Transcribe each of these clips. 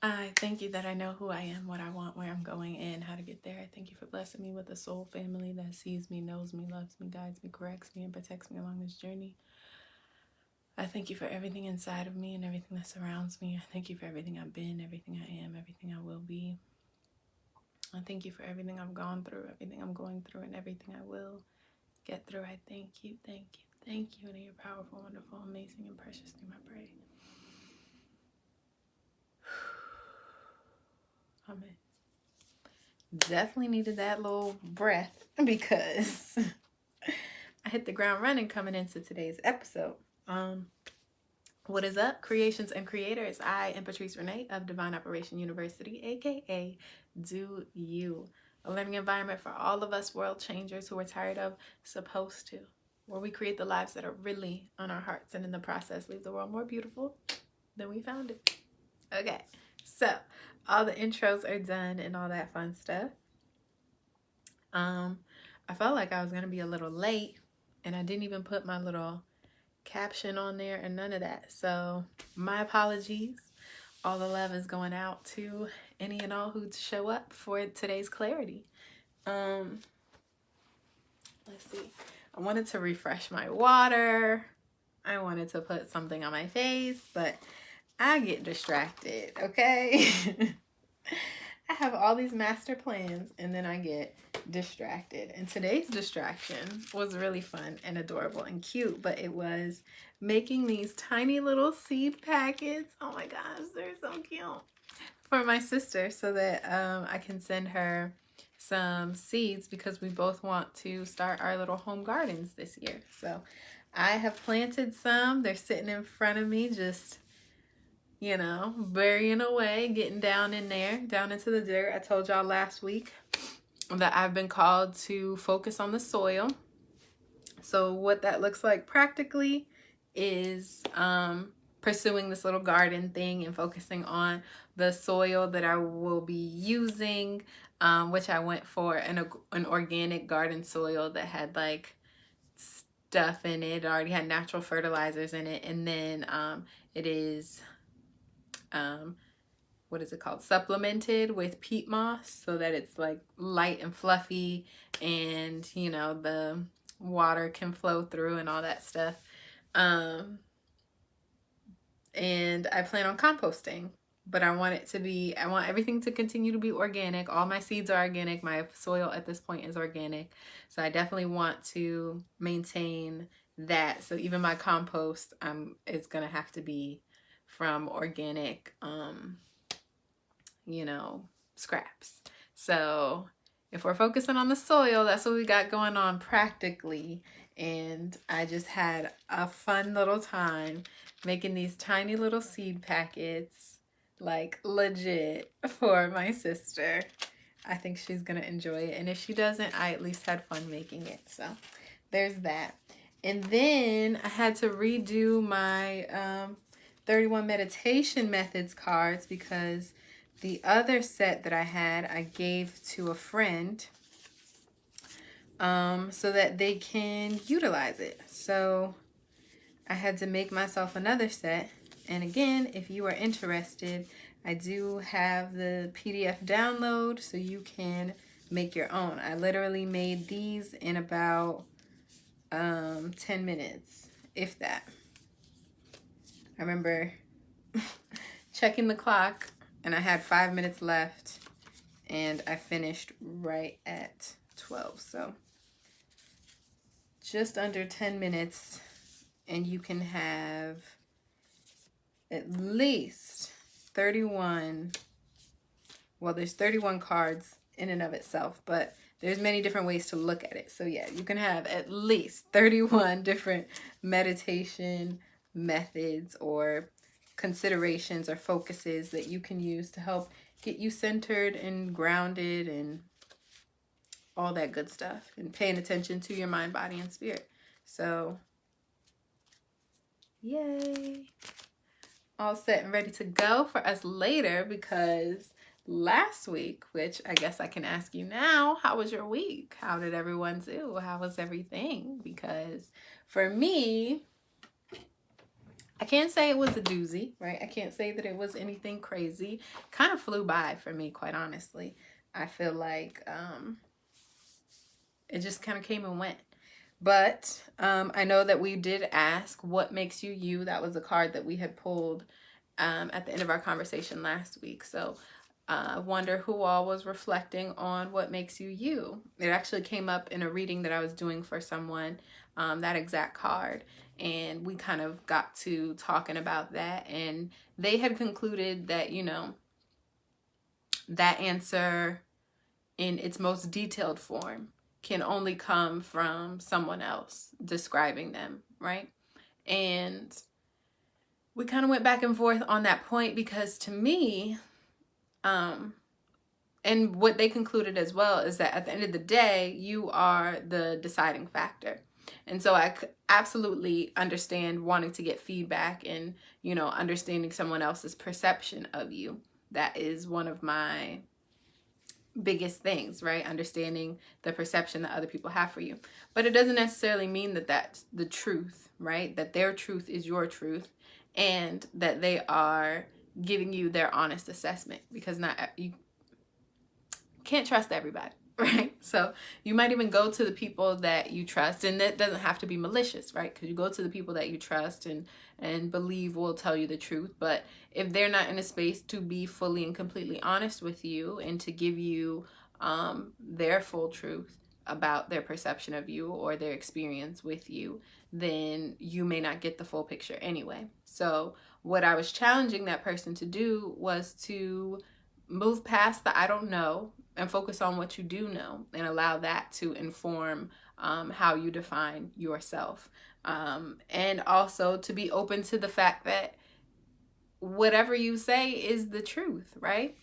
I thank you that I know who I am, what I want, where I'm going, and how to get there. I thank you for blessing me with a soul family that sees me, knows me, loves me, guides me, corrects me, and protects me along this journey. I thank you for everything inside of me and everything that surrounds me. I thank you for everything I've been, everything I am, everything I will be. I thank you for everything I've gone through, everything I'm going through, and everything I will get through. I thank you, thank you, thank you. And in your powerful, wonderful, amazing, and precious name I pray. Amen. Definitely needed that little breath because I hit the ground running coming into today's episode. What is up, creations and creators? I am Patrice Renee of Divine Operation University, aka Do You, a learning environment for all of us world changers who are tired of supposed to, where we create the lives that are really on our hearts and in the process leave the world more beautiful than we found it. Okay, so all the intros are done and all that fun stuff. I felt like I was gonna be a little late, and I didn't even put my little caption on there and none of that. So my apologies. All the love is going out to any and all who show up for today's clarity. Let's see. I wanted to refresh my water. I wanted to put something on my face, but I get distracted, okay? I have all these master plans and then I get distracted. And today's distraction was really fun and adorable and cute, but it was making these tiny little seed packets. Oh my gosh, they're so cute. For my sister so that I can send her some seeds because we both want to start our little home gardens this year. So I have planted some. They're sitting in front of me just burying away, getting down in there, down into the dirt. I told y'all last week that I've been called to focus on the soil. So what that looks like practically is pursuing this little garden thing and focusing on the soil that I will be using, which I went for an organic garden soil that had like stuff in it. It already had natural fertilizers in it. And then it is what is it called? Supplemented with peat moss so that it's like light and fluffy and the water can flow through and all that stuff. And I plan on composting, but I want everything to continue to be organic. All my seeds are organic. My soil at this point is organic. So I definitely want to maintain that. So even my compost is going to have to be from organic scraps. So if we're focusing on the soil, that's what we got going on practically. And I just had a fun little time making these tiny little seed packets, like legit, for my sister. I think she's gonna enjoy it. And if she doesn't, I at least had fun making it. So there's that. And then I had to redo my 31 meditation methods cards because the other set that I had, I gave to a friend so that they can utilize it. So I had to make myself another set. And again, if you are interested, I do have the PDF download so you can make your own. I literally made these in about 10 minutes, if that. I remember checking the clock and I had 5 minutes left and I finished right at 12. So just under 10 minutes and you can have at least 31. Well, there's 31 cards in and of itself, but there's many different ways to look at it. So yeah, you can have at least 31 different meditation methods or considerations or focuses that you can use to help get you centered and grounded and all that good stuff and paying attention to your mind, body, and spirit. So yay. All set and ready to go for us later because last week, which I guess I can ask you now, how was your week? How did everyone do? How was everything? Because for me, I can't say it was a doozy, right? I can't say that it was anything crazy. Kind of flew by for me, quite honestly. I feel like it just kind of came and went. But I know that we did ask, what makes you you? That was a card that we had pulled at the end of our conversation last week. So I wonder who all was reflecting on what makes you you. It actually came up in a reading that I was doing for someone, that exact card. And we kind of got to talking about that. And they had concluded that, you know, that answer in its most detailed form can only come from someone else describing them, right? And we kind of went back and forth on that point because to me, and what they concluded as well is that at the end of the day, you are the deciding factor. And so I absolutely understand wanting to get feedback and, you know, understanding someone else's perception of you. That is one of my biggest things, right? Understanding the perception that other people have for you. But it doesn't necessarily mean that that's the truth, right? That their truth is your truth and that they are giving you their honest assessment, because you can't trust everybody, right? So you might even go to the people that you trust, and that doesn't have to be malicious, right? Because you go to the people that you trust and believe will tell you the truth. But if they're not in a space to be fully and completely honest with you and to give you their full truth about their perception of you or their experience with you, then you may not get the full picture anyway. So what I was challenging that person to do was to move past the I don't know and focus on what you do know and allow that to inform how you define yourself. And also to be open to the fact that whatever you say is the truth, right?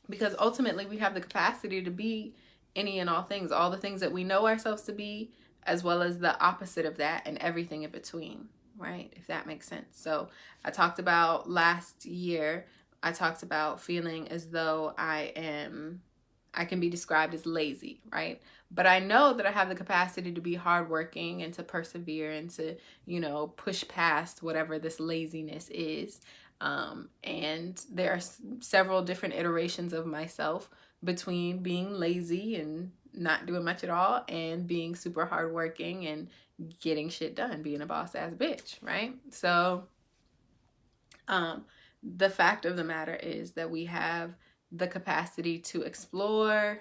Because ultimately we have the capacity to be any and all the things that we know ourselves to be, as well as the opposite of that and everything in between, right? If that makes sense. So I talked about last year, I talked about feeling as though I can be described as lazy, right? But I know that I have the capacity to be hardworking and to persevere and to, you know, push past whatever this laziness is. And there are several different iterations of myself between being lazy and not doing much at all and being super hardworking and getting shit done, being a boss ass bitch, right? So the fact of the matter is that we have the capacity to explore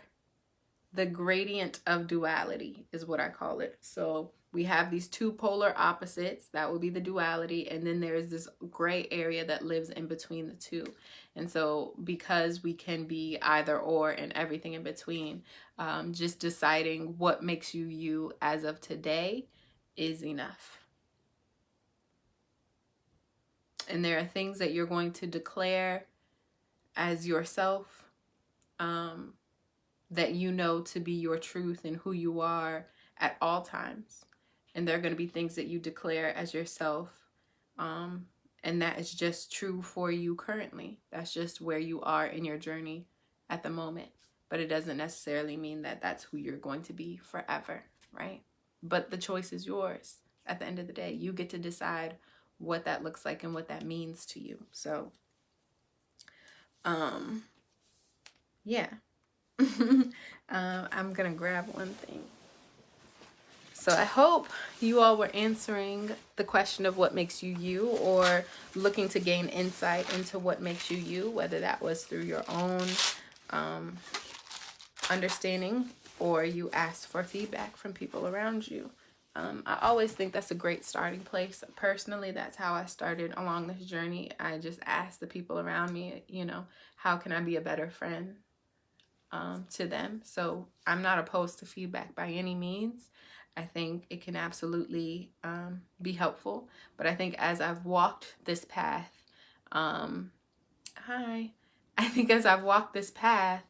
the gradient of duality, is what I call it. So we have these two polar opposites, that would be the duality, and then there's this gray area that lives in between the two. And so because we can be either or and everything in between, just deciding what makes you you as of today is enough. And there are things that you're going to declare as yourself, that you know to be your truth and who you are at all times. And there are going to be things that you declare as yourself, and that is just true for you currently. That's just where you are in your journey at the moment. But it doesn't necessarily mean that that's who you're going to be forever, right? But the choice is yours. At the end of the day, you get to decide what that looks like and what that means to you. So, yeah. I'm gonna grab one thing. So I hope you all were answering the question of what makes you you, or looking to gain insight into what makes you you, whether that was through your own understanding or you asked for feedback from people around you. I always think that's a great starting place. Personally, that's how I started along this journey. I just asked the people around me, you know, how can I be a better friend to them? So I'm not opposed to feedback by any means. I think it can absolutely be helpful. But I think as I've walked this path, I think as I've walked this path,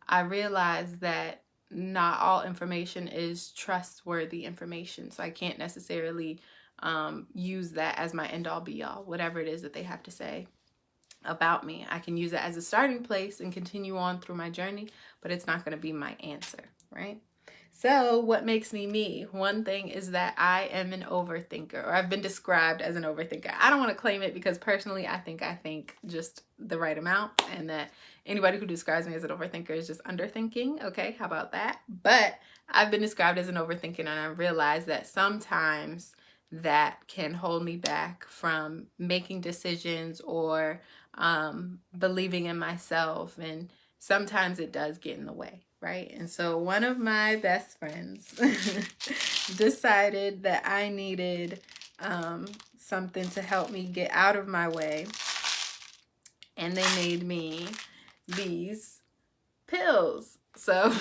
I realized that not all information is trustworthy information. So I can't necessarily use that as my end all be all, whatever it is that they have to say about me. I can use it as a starting place and continue on through my journey, but it's not going to be my answer, right? So what makes me me? One thing is that I am an overthinker, or I've been described as an overthinker. I don't want to claim it because personally I think just the right amount, and that anybody who describes me as an overthinker is just underthinking. Okay, how about that? But I've been described as an overthinker, and I realize that sometimes that can hold me back from making decisions or believing in myself, and sometimes it does get in the way, right? And so one of my best friends decided that I needed something to help me get out of my way, and they made me these pills. So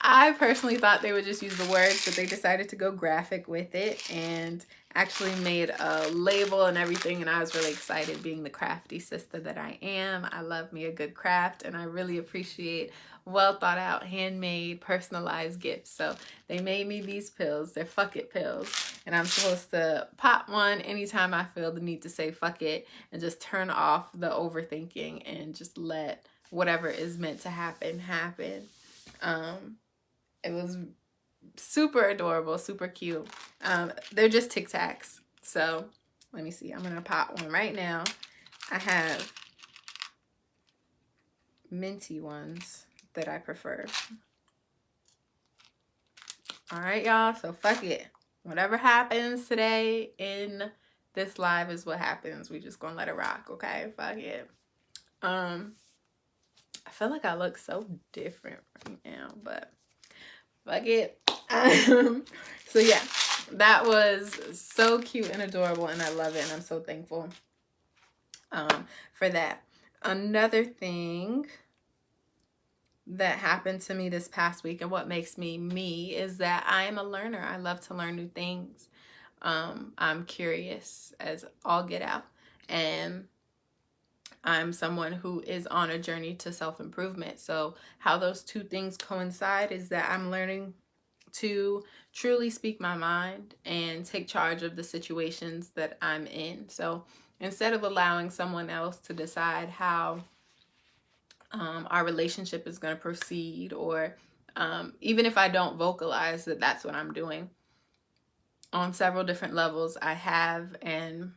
I personally thought they would just use the words, but they decided to go graphic with it and actually made a label and everything, and I was really excited, being the crafty sister that I am. I love me a good craft, and I really appreciate well thought out, handmade, personalized gifts. So they made me these pills. They're fuck it pills, and I'm supposed to pop one anytime I feel the need to say fuck it and just turn off the overthinking and just let whatever is meant to happen happen. It was super adorable, super cute. They're just Tic Tacs. So let me see. I'm gonna pop one right now. I have minty ones that I prefer. All right, y'all. So fuck it. Whatever happens today in this live is what happens. We just gonna let it rock, okay? Fuck it. I feel like I look so different right now, but fuck it. So yeah, that was so cute and adorable, and I love it, and I'm so thankful for that. Another thing that happened to me this past week, and what makes me me, is that I am a learner. I love to learn new things. I'm curious as all get out, and I'm someone who is on a journey to self-improvement. So how those two things coincide is that I'm learning to truly speak my mind and take charge of the situations that I'm in. So instead of allowing someone else to decide how our relationship is going to proceed, or even if I don't vocalize that that's what I'm doing, on several different levels I have, and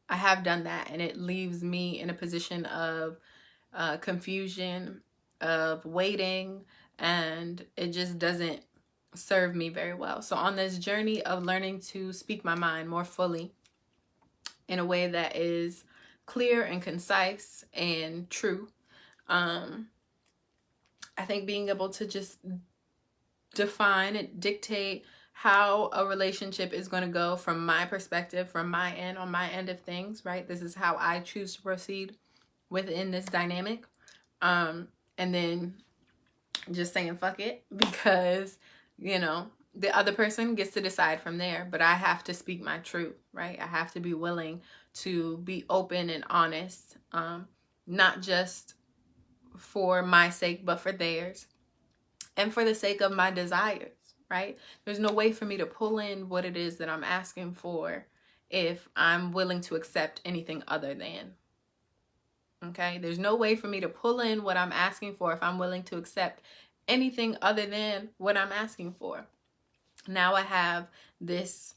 I have done that, and it leaves me in a position of confusion, of waiting, and it just doesn't serve me very well. So on this journey of learning to speak my mind more fully in a way that is clear and concise and true, I think being able to just define and dictate how a relationship is going to go from my perspective, from my end, on my end of things, right? This is how I choose to proceed within this dynamic. And then just saying fuck it, because, you know, the other person gets to decide from there, but I have to speak my truth, right? I have to be willing to be open and honest, not just for my sake, but for theirs, and for the sake of my desires, right? There's no way for me to pull in what it is that I'm asking for if I'm willing to accept anything other than. Okay, there's no way for me to pull in what I'm asking for if I'm willing to accept anything other than what I'm asking for. Now I have this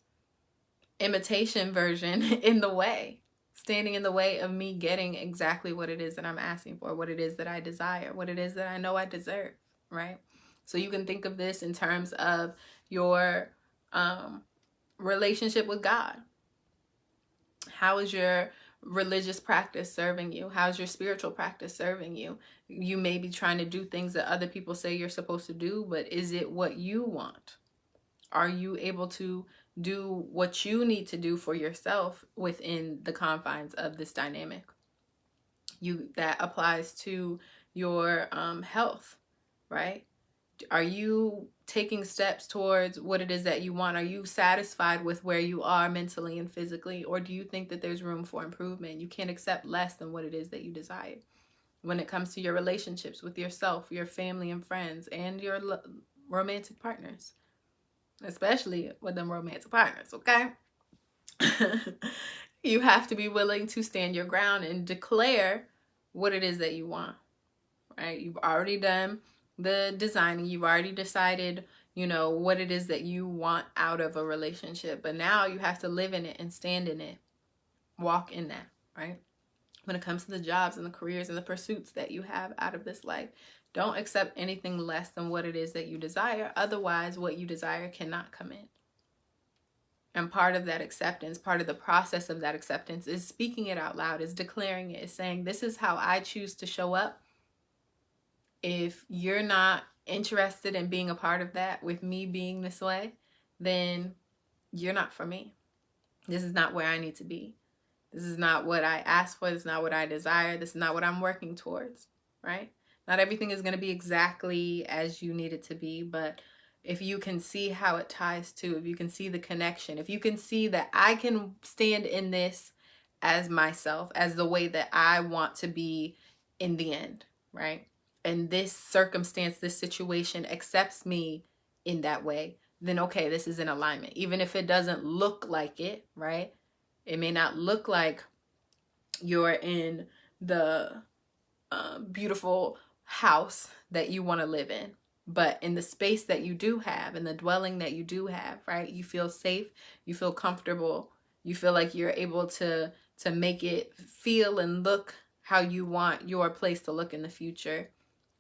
imitation version in the way, standing in the way of me getting exactly what it is that I'm asking for, what it is that I desire, what it is that I know I deserve, right? So you can think of this in terms of your relationship with God. How is your religious practice serving you? How's your spiritual practice serving you? You may be trying to do things that other people say you're supposed to do, but is it what you want? Are you able to do what you need to do for yourself within the confines of this dynamic? That applies to your health, right? Are you taking steps towards what it is that you want? Are you satisfied with where you are mentally and physically? Or do you think that there's room for improvement? You can't accept less than what it is that you desire. When it comes to your relationships with yourself, your family and friends, and your romantic partners, especially with them romantic partners, okay? You have to be willing to stand your ground and declare what it is that you want, right? You've already done the designing. You've already decided, you know, what it is that you want out of a relationship. But now you have to live in it and stand in it. Walk in that, right? When it comes to the jobs and the careers and the pursuits that you have out of this life, don't accept anything less than what it is that you desire. Otherwise, what you desire cannot come in. And part of that acceptance, part of the process of that acceptance is speaking it out loud, is declaring it, is saying, this is how I choose to show up. If you're not interested in being a part of that, with me being this way, then you're not for me. This is not where I need to be. This is not what I asked for. This is not what I desire. This is not what I'm working towards, right? Not everything is going to be exactly as you need it to be, but if you can see how it ties to, if you can see the connection, if you can see that I can stand in this as myself, as the way that I want to be in the end, right? And this circumstance, this situation accepts me in that way, then okay, this is in alignment. Even if it doesn't look like it, right? It may not look like you're in the beautiful house that you want to live in, but in the space that you do have, in the dwelling that you do have, right? You feel safe, you feel comfortable, you feel like you're able to make it feel and look how you want your place to look in the future,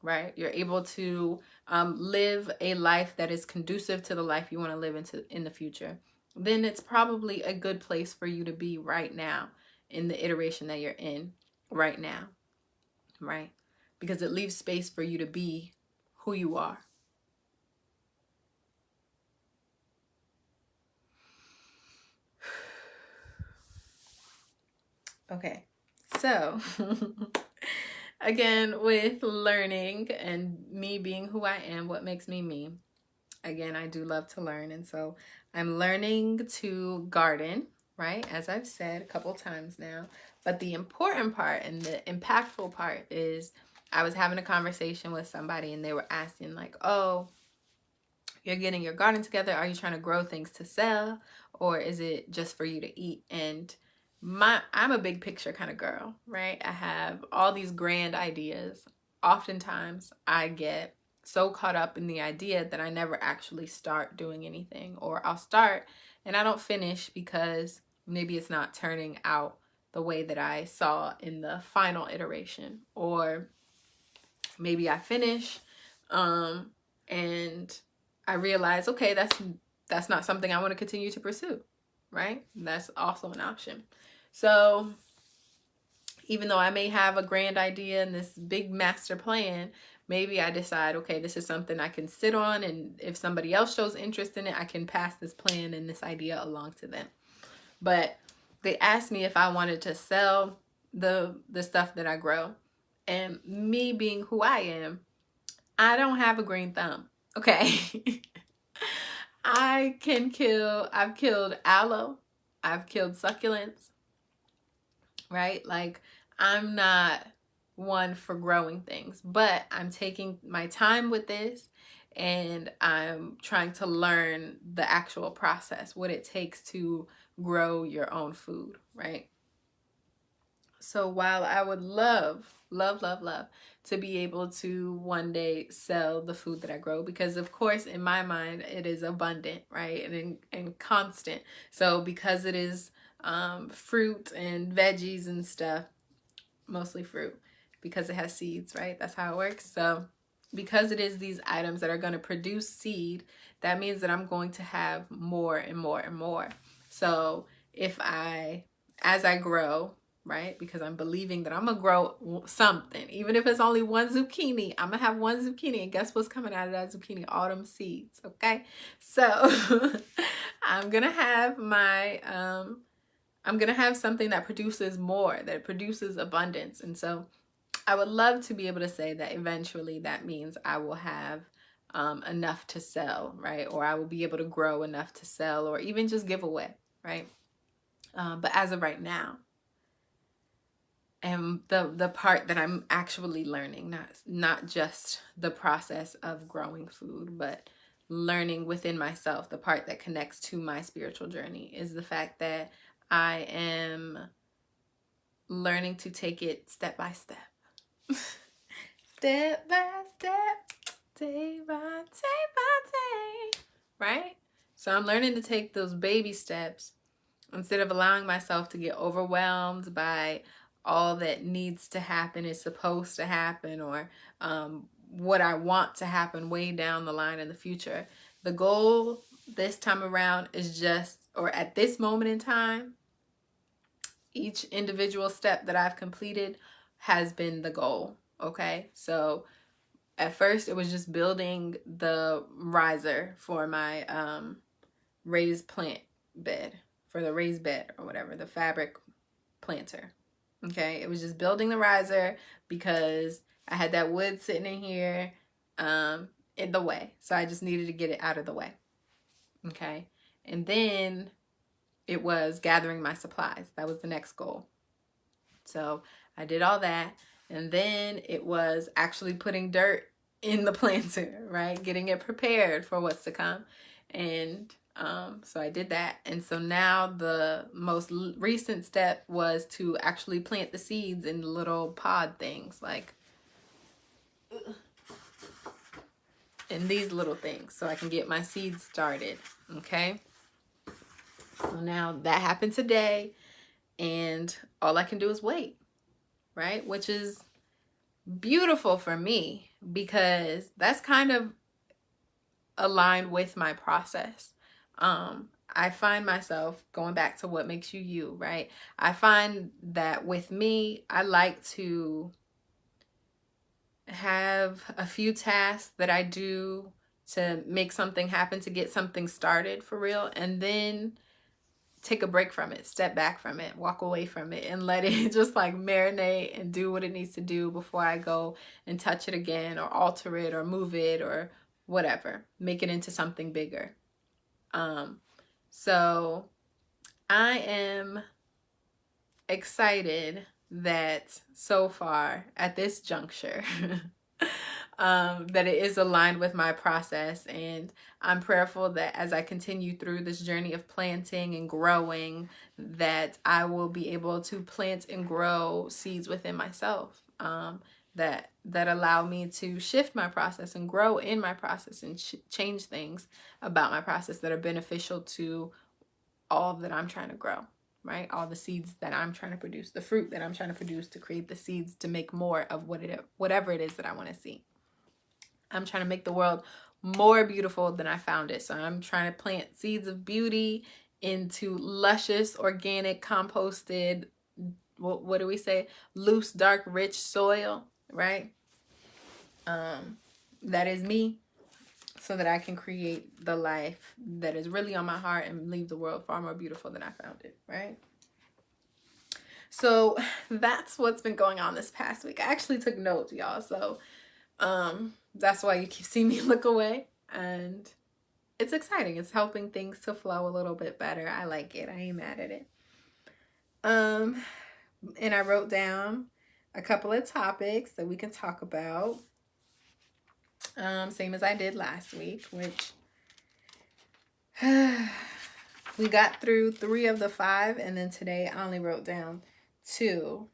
right? You're able to live a life that is conducive to the life you want to live in the future. Then it's probably a good place for you to be right now, in the iteration that you're in right now, right? Because it leaves space for you to be who you are. Okay, so again, with learning and me being who I am, what makes me me, again, I do love to learn. And so I'm learning to garden, right? As I've said a couple times now. But the important part and the impactful part is I was having a conversation with somebody and they were asking like, oh, you're getting your garden together. Are you trying to grow things to sell, or is it just for you to eat? And I'm a big picture kind of girl, right? I have all these grand ideas. Oftentimes I get so caught up in the idea that I never actually start doing anything, or I'll start and I don't finish because maybe it's not turning out the way that I saw in the final iteration, or maybe I finish and I realize, okay, that's not something I want to continue to pursue, right? That's also an option. So even though I may have a grand idea and this big master plan, maybe I decide, okay, this is something I can sit on, and if somebody else shows interest in it, I can pass this plan and this idea along to them. But they asked me if I wanted to sell the stuff that I grow. And me being who I am, I don't have a green thumb, okay? I've killed aloe, I've killed succulents, right? Like, I'm not one for growing things, but I'm taking my time with this and I'm trying to learn the actual process, what it takes to grow your own food, right? So while I would love to be able to one day sell the food that I grow, because of course in my mind it is abundant, right? And constant. So because it is fruit and veggies and stuff, mostly fruit, because it has seeds, right? That's how it works. So because it is these items that are going to produce seed, that means that I'm going to have more and more and more. So as I grow, right? Because I'm believing that I'm gonna grow something, even if it's only one zucchini. I'm gonna have one zucchini, and guess what's coming out of that zucchini? Autumn seeds. Okay, so I'm gonna have I'm gonna have something that produces more, that produces abundance. And so I would love to be able to say that eventually that means I will have enough to sell, right? Or I will be able to grow enough to sell, or even just give away, right? But as of right now, and the part that I'm actually learning, not just the process of growing food, but learning within myself, the part that connects to my spiritual journey, is the fact that I am learning to take it step by step. Step by step, day by day by day, right? So I'm learning to take those baby steps instead of allowing myself to get overwhelmed by all that needs to happen, is supposed to happen, or what I want to happen way down the line in the future. The goal this time around is just, or at this moment in time, each individual step that I've completed has been the goal. Okay, so at first it was just building the riser for my raised plant bed, for the raised bed or whatever, the fabric planter. Okay, it was just building the riser because I had that wood sitting in here in the way, so I just needed to get it out of the way. Okay, and then it was gathering my supplies. That was the next goal. So I did all that, and then it was actually putting dirt in the planter, right? Getting it prepared for what's to come. And so I did that. And so now the most recent step was to actually plant the seeds in little pod things, like in these little things, so I can get my seeds started. Okay, so now that happened today, and all I can do is wait, right? Which is beautiful for me, because that's kind of aligned with my process. I find myself going back to what makes you you, right? I find that with me, I like to have a few tasks that I do to make something happen, to get something started for real, and then take a break from it, step back from it, walk away from it, and let it just like marinate and do what it needs to do before I go and touch it again, or alter it, or move it, or whatever, make it into something bigger. So I am excited that so far at this juncture that it is aligned with my process, and I'm prayerful that as I continue through this journey of planting and growing, that I will be able to plant and grow seeds within myself that allow me to shift my process and grow in my process, and change things about my process that are beneficial to all that I'm trying to grow, right? All the seeds that I'm trying to produce, the fruit that I'm trying to produce, to create the seeds to make more of whatever it is that I want to see. I'm trying to make the world more beautiful than I found it. So I'm trying to plant seeds of beauty into luscious, organic, composted, what do we say? Loose, dark, rich soil, right? That is me, so that I can create the life that is really on my heart and leave the world far more beautiful than I found it, right? So that's what's been going on this past week. I actually took notes, y'all, so that's why you keep seeing me look away, and it's exciting. It's helping things to flow a little bit better. I like it. I ain't mad at it. And I wrote down a couple of topics that we can talk about. Same as I did last week, which we got through 3 of the 5, and then today I only wrote down 2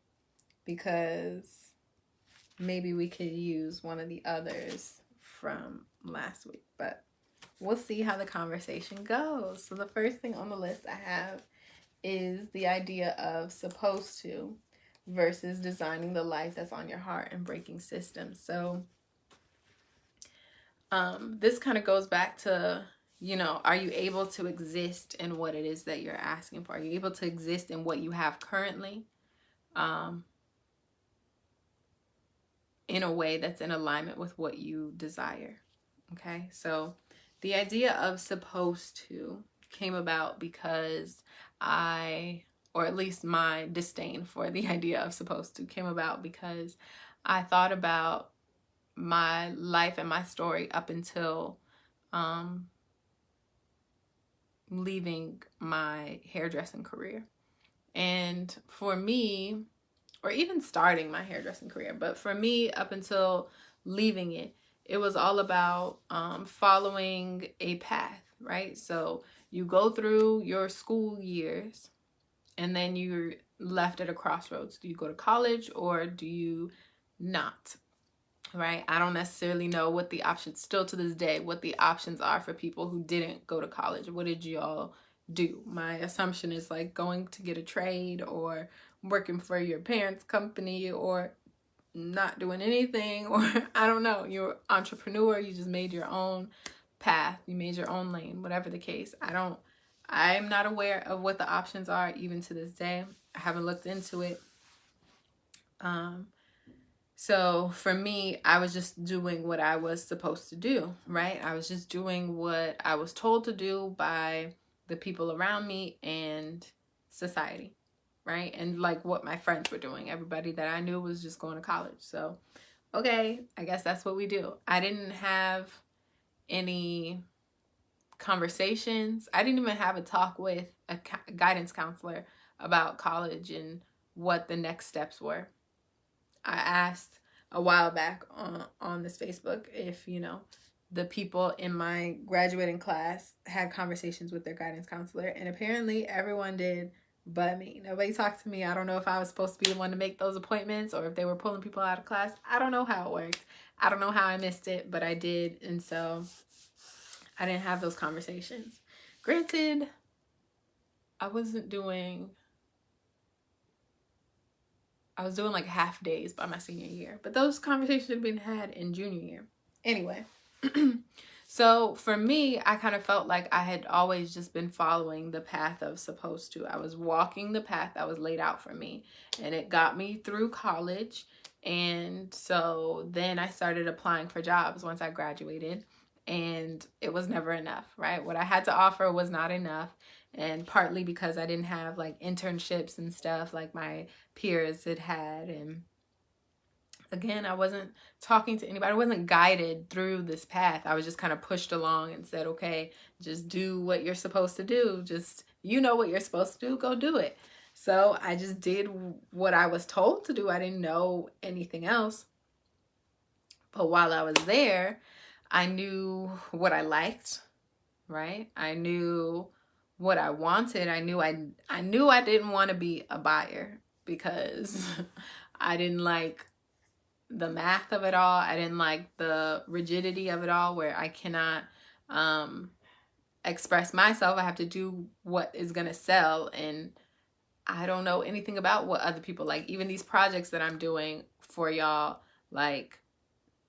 because maybe we could use one of the others from last week, but we'll see how the conversation goes. So the first thing on the list I have is the idea of supposed to versus designing the life that's on your heart and breaking systems. So this kind of goes back to, you know, are you able to exist in what it is that you're asking for? Are you able to exist in what you have currently in a way that's in alignment with what you desire? Okay, so the idea of supposed to came about because or at least my disdain for the idea of supposed to came about because I thought about my life and my story up until leaving my hairdressing career. And for me, or even starting my hairdressing career, but for me, up until leaving it, it was all about following a path, right? So you go through your school years, and then you're left at a crossroads. Do you go to college or do you not? right? I don't necessarily know what the options, still to this day, what the options are for people who didn't go to college. What did y'all do? My assumption is like going to get a trade or working for your parents' company or not doing anything, or I don't know, you're an entrepreneur, you just made your own path, you made your own lane, whatever the case. I'm not aware of what the options are even to this day. I haven't looked into it. So for me, I was just doing what I was supposed to do, right? I was just doing what I was told to do by the people around me and society, right? And like what my friends were doing. Everybody that I knew was just going to college. So, okay, I guess that's what we do. I didn't have any conversations. I didn't even have a talk with a guidance counselor about college and what the next steps were. I asked a while back on this Facebook if, you know, the people in my graduating class had conversations with their guidance counselor, and apparently everyone did but me. Nobody talked to me. I don't know if I was supposed to be the one to make those appointments or if they were pulling people out of class. I don't know how it worked. I don't know how I missed it, but I did, and so I didn't have those conversations. Granted, I was doing like half days by my senior year, but those conversations had been had in junior year. Anyway, so for me, I kind of felt like I had always just been following the path I was supposed to. I was walking the path that was laid out for me, and it got me through college. And so then I started applying for jobs once I graduated, and it was never enough, right? What I had to offer was not enough. And partly because I didn't have like internships and stuff like my peers had. And again, I wasn't talking to anybody. I wasn't guided through this path. I was just kind of pushed along and said, okay, just do what you're supposed to do. Just, you know what you're supposed to do, go do it. So I just did what I was told to do. I didn't know anything else. But while I was there, I knew what I liked, right? I knew what I wanted. I knew I didn't want to be a buyer because I didn't like the math of it all. I didn't like the rigidity of it all, where I cannot express myself. I have to do what is going to sell, and I don't know anything about what other people like. Even these projects that I'm doing for y'all, like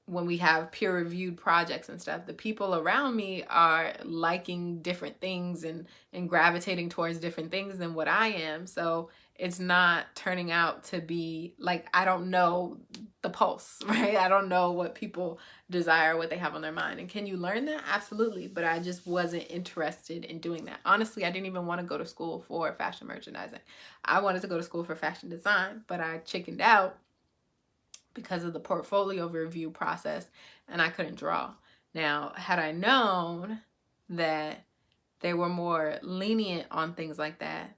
when we have peer-reviewed projects and stuff, the people around me are liking different things and gravitating towards different things than what I am. So it's not turning out to be like, I don't know the pulse, right? I don't know what people desire, what they have on their mind. And can you learn that? Absolutely. But I just wasn't interested in doing that. Honestly, I didn't even want to go to school for fashion merchandising. I wanted to go to school for fashion design, but I chickened out because of the portfolio review process, and I couldn't draw. Now, had I known that they were more lenient on things like that,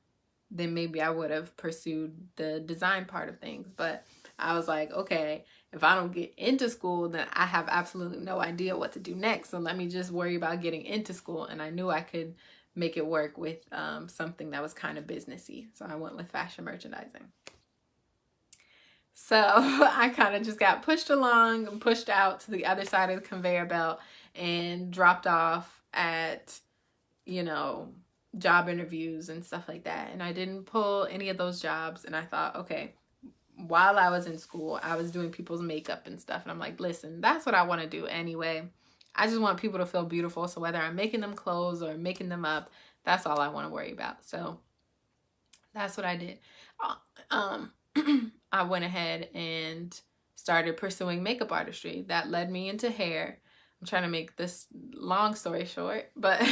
then maybe I would have pursued the design part of things. But I was like, okay, if I don't get into school, then I have absolutely no idea what to do next. So let me just worry about getting into school. And I knew I could make it work with something that was kind of businessy. So I went with fashion merchandising. So I kind of just got pushed along and pushed out to the other side of the conveyor belt and dropped off at, you know, job interviews and stuff like that. And I didn't pull any of those jobs. And I thought, okay, while I was in school, I was doing people's makeup and stuff. And I'm like, listen, that's what I want to do anyway. I just want people to feel beautiful. So whether I'm making them clothes or making them up, that's all I want to worry about. So that's what I did. I went ahead and started pursuing makeup artistry. That led me into hair. I'm trying to make this long story short, but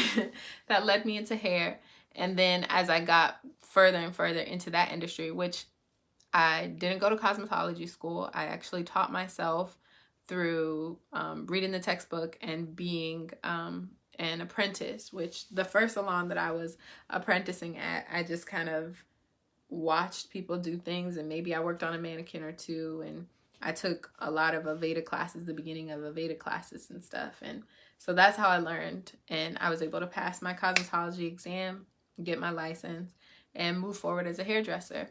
that led me into hair. And then as I got further and further into that industry, which I didn't go to cosmetology school, I actually taught myself through reading the textbook and being an apprentice, which the first salon that I was apprenticing at, I just kind of watched people do things, and maybe I worked on a mannequin or two, and I took a lot of Aveda classes, the beginning of Aveda classes and stuff. And so that's how I learned, and I was able to pass my cosmetology exam, get my license, and move forward as a hairdresser.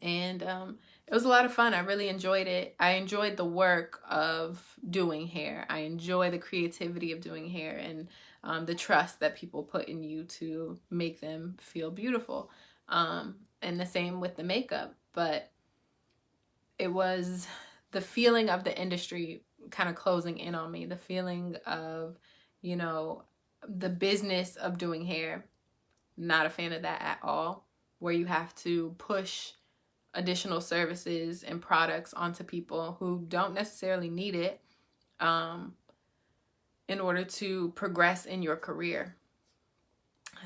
And it was a lot of fun. I really enjoyed it. I enjoyed the work of doing hair. I enjoy the creativity of doing hair, and the trust that people put in you to make them feel beautiful. And the same with the makeup. But it was the feeling of the industry kind of closing in on me, the feeling of, you know, the business of doing hair. Not a fan of that at all, where you have to push additional services and products onto people who don't necessarily need it in order to progress in your career.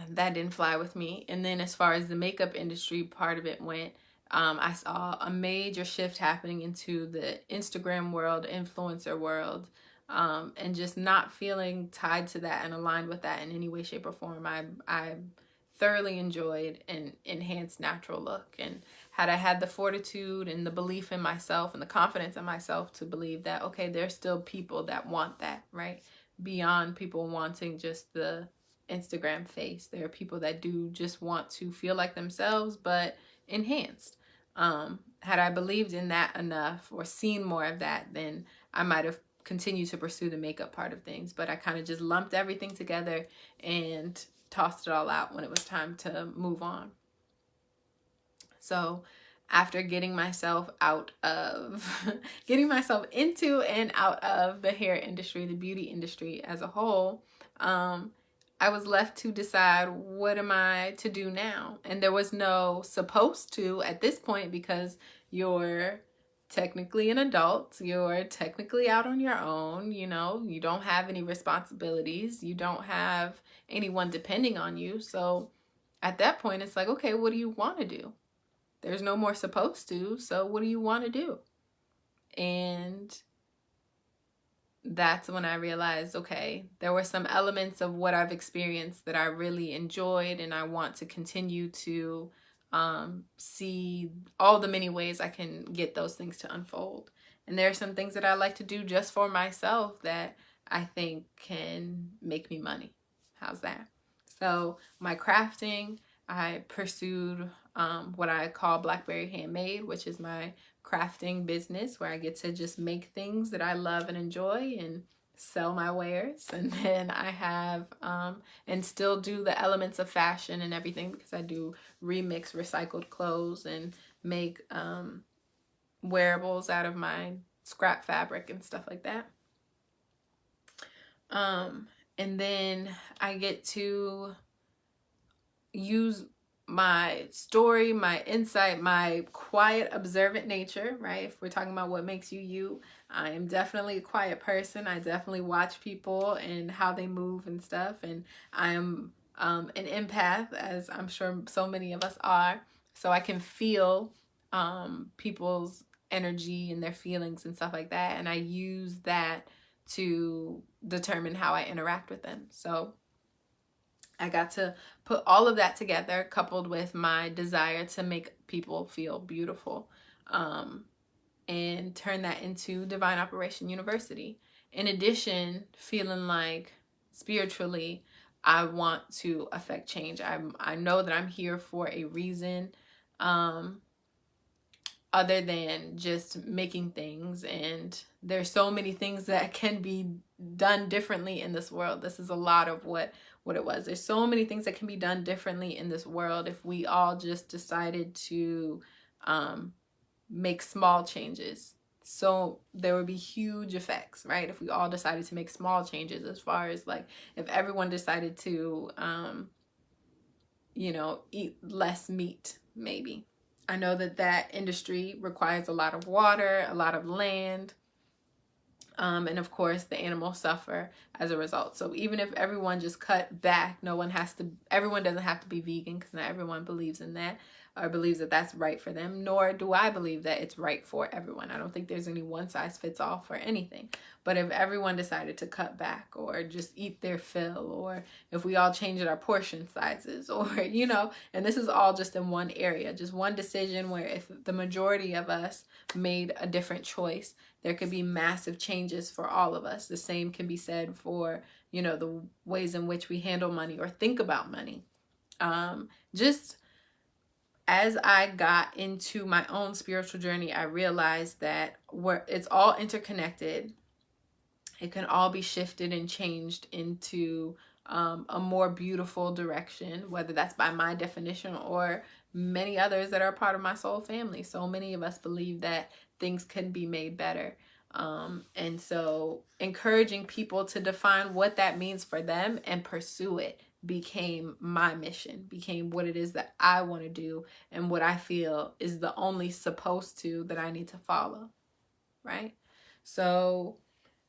That didn't fly with me. And then as far as the makeup industry part of it went, I saw a major shift happening into the Instagram world, influencer world, and just not feeling tied to that and aligned with that in any way, shape, or form. I thoroughly enjoyed an enhanced natural look. And had I had the fortitude and the belief in myself and the confidence in myself to believe that, okay, there's still people that want that, right? Beyond people wanting just the Instagram face. There are people that do just want to feel like themselves, but enhanced. Had I believed in that enough or seen more of that, then I might have continued to pursue the makeup part of things. But I kind of just lumped everything together and tossed it all out when it was time to move on. So after getting myself getting myself into and out of the hair industry, the beauty industry as a whole, I was left to decide, what am I to do now? And there was no supposed to at this point, because you're technically an adult. You're technically out on your own. You know, you don't have any responsibilities. You don't have anyone depending on you. So at that point, it's like, okay, what do you want to do? There's no more supposed to. So what do you want to do? And that's when I realized, okay, there were some elements of what I've experienced that I really enjoyed, and I want to continue to see all the many ways I can get those things to unfold. And there are some things that I like to do just for myself that I think can make me money. How's that? So my crafting, I pursued what I call Blackberry Handmade, which is my crafting business, where I get to just make things that I love and enjoy and sell my wares. And then I have and still do the elements of fashion and everything, because I do remix recycled clothes and make wearables out of my scrap fabric and stuff like that. And then I get to use my story, my insight, my quiet, observant nature, right? If we're talking about what makes you you, I am definitely a quiet person. I definitely watch people and how they move and stuff. And I am an empath, as I'm sure so many of us are. So I can feel people's energy and their feelings and stuff like that. And I use that to determine how I interact with them. So I got to put all of that together, coupled with my desire to make people feel beautiful, and turn that into Divine Operation University. In addition, feeling like spiritually, I want to affect change. I know that I'm here for a reason, other than just making things. And there's so many things that can be done differently in this world. This is a lot of what it was. There's so many things that can be done differently in this world if we all just decided to make small changes. So there would be huge effects, right? If we all decided to make small changes, as far as like if everyone decided to, eat less meat, maybe. I know that industry requires a lot of water, a lot of land, and of course the animals suffer as a result. So even if everyone just cut back, everyone doesn't have to be vegan, because not everyone believes in that or believes that that's right for them, nor do I believe that it's right for everyone. I don't think there's any one size fits all for anything. But if everyone decided to cut back or just eat their fill, or if we all changed our portion sizes, or, and this is all just in one area, just one decision, where if the majority of us made a different choice, there could be massive changes for all of us. The same can be said for, the ways in which we handle money or think about money. Just as I got into my own spiritual journey, I realized that it's all interconnected. It can all be shifted and changed into a more beautiful direction, whether that's by my definition or many others that are part of my soul family. So many of us believe that things can be made better. And so encouraging people to define what that means for them and pursue it became my mission, became what it is that I want to do and what I feel is the only supposed to that I need to follow, right? So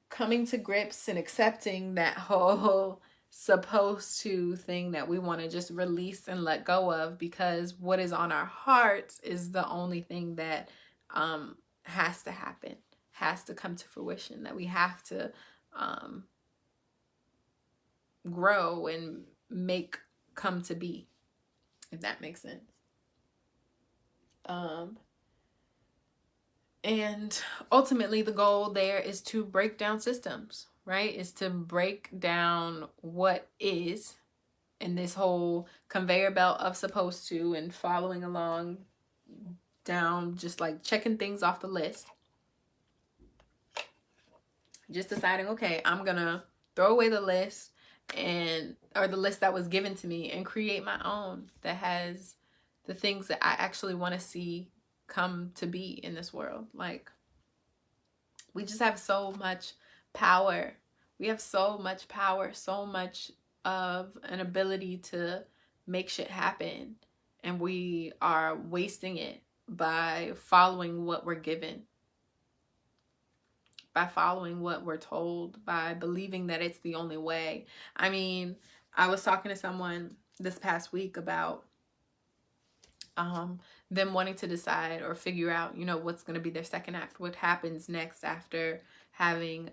coming to grips and accepting that whole supposed to thing that we want to just release and let go of, because what is on our hearts is the only thing that has to happen, has to come to fruition, that we have to grow and make come to be, if that makes sense. And ultimately the goal there is to break down systems, right? Is to break down what is in this whole conveyor belt of supposed to and following along down, just like checking things off the list. Just deciding, okay, I'm gonna throw away the list or the list that was given to me and create my own that has the things that I actually want to see come to be in this world. Like, we just have so much power. We have so much power, so much of an ability to make shit happen, and we are wasting it by following what we're given, by following what we're told, by believing that it's the only way. I mean, I was talking to someone this past week about them wanting to decide or figure out, you know, what's going to be their second act, what happens next after having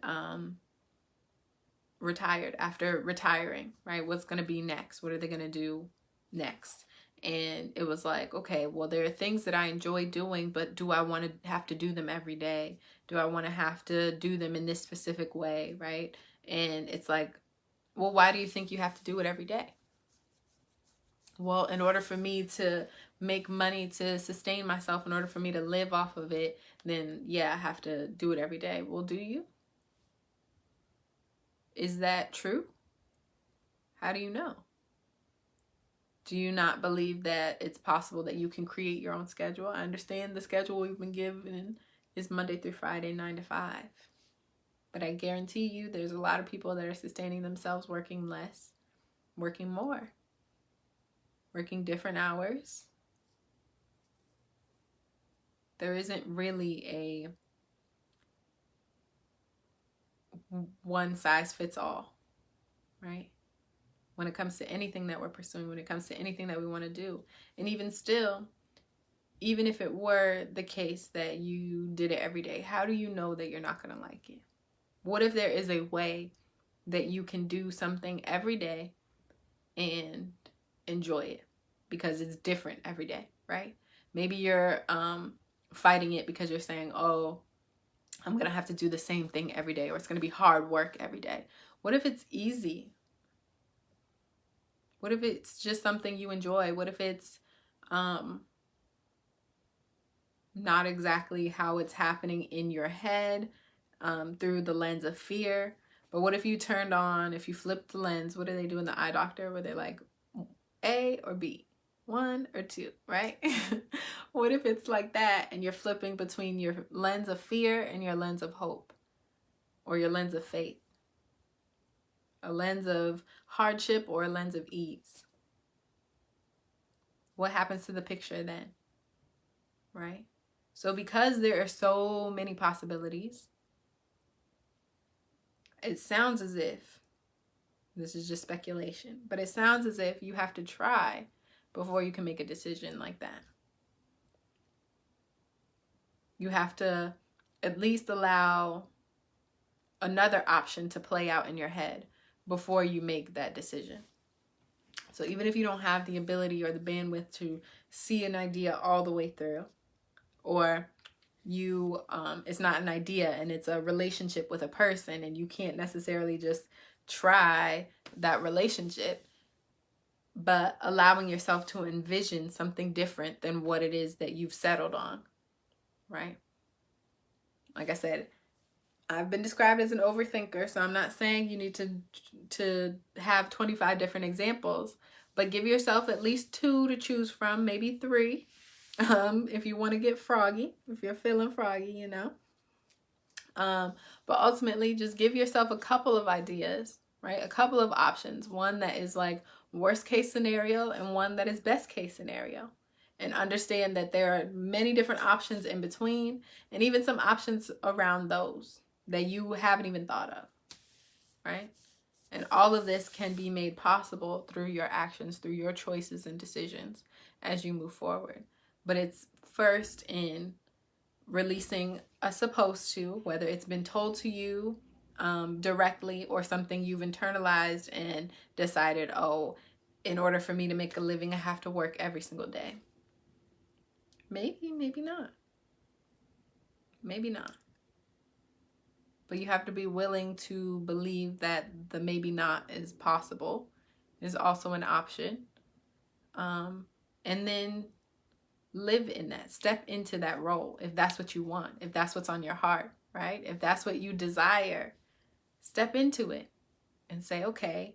retired, after retiring, right? What's going to be next? What are they going to do next? And it was like, okay, well, there are things that I enjoy doing, but do I want to have to do them every day? Do I want to have to do them in this specific way, right? And it's like, well, why do you think you have to do it every day? Well, in order for me to make money to sustain myself, in order for me to live off of it, then yeah, I have to do it every day. Well, do you? Is that true? How do you know? Do you not believe that it's possible that you can create your own schedule? I understand the schedule we've been given is Monday through Friday, 9 to 5. But I guarantee you there's a lot of people that are sustaining themselves working less, working more, working different hours. There isn't really a one size fits all, right? When it comes to anything that we're pursuing, when it comes to anything that we want to do. And even still, even if it were the case that you did it every day, how do you know that you're not going to like it? What if there is a way that you can do something every day and enjoy it because it's different every day, right? Maybe you're fighting it because you're saying, oh, I'm going to have to do the same thing every day, or it's going to be hard work every day. What if it's easy? What if it's just something you enjoy? What if it's not exactly how it's happening in your head through the lens of fear? But what if you turned on, if you flipped the lens, what do they do in the eye doctor where they're like A or B? 1 or 2, right? What if it's like that and you're flipping between your lens of fear and your lens of hope, or your lens of faith, a lens of hardship or a lens of ease? What happens to the picture then, right? So because there are so many possibilities, it sounds as if, this is just speculation, but it sounds as if you have to try before you can make a decision like that. You have to at least allow another option to play out in your head before you make that decision. So even if you don't have the ability or the bandwidth to see an idea all the way through, or you it's not an idea and it's a relationship with a person and you can't necessarily just try that relationship, but allowing yourself to envision something different than what it is that you've settled on, right? Like I said, I've been described as an overthinker, so I'm not saying you need to have 25 different examples, but give yourself at least 2 to choose from, maybe 3, if you want to get froggy, if you're feeling froggy, you know. But ultimately, just give yourself a couple of ideas, right? A couple of options. One that is like worst case scenario and one that is best case scenario. And understand that there are many different options in between, and even some options around those that you haven't even thought of, right? And all of this can be made possible through your actions, through your choices and decisions as you move forward. But it's first in releasing a supposed to, whether it's been told to you directly or something you've internalized and decided, oh, in order for me to make a living, I have to work every single day. Maybe, maybe not. Maybe not. But you have to be willing to believe that the maybe not is possible, is also an option. And then live in that, step into that role if that's what you want, if that's what's on your heart, right? If that's what you desire, step into it and say, okay,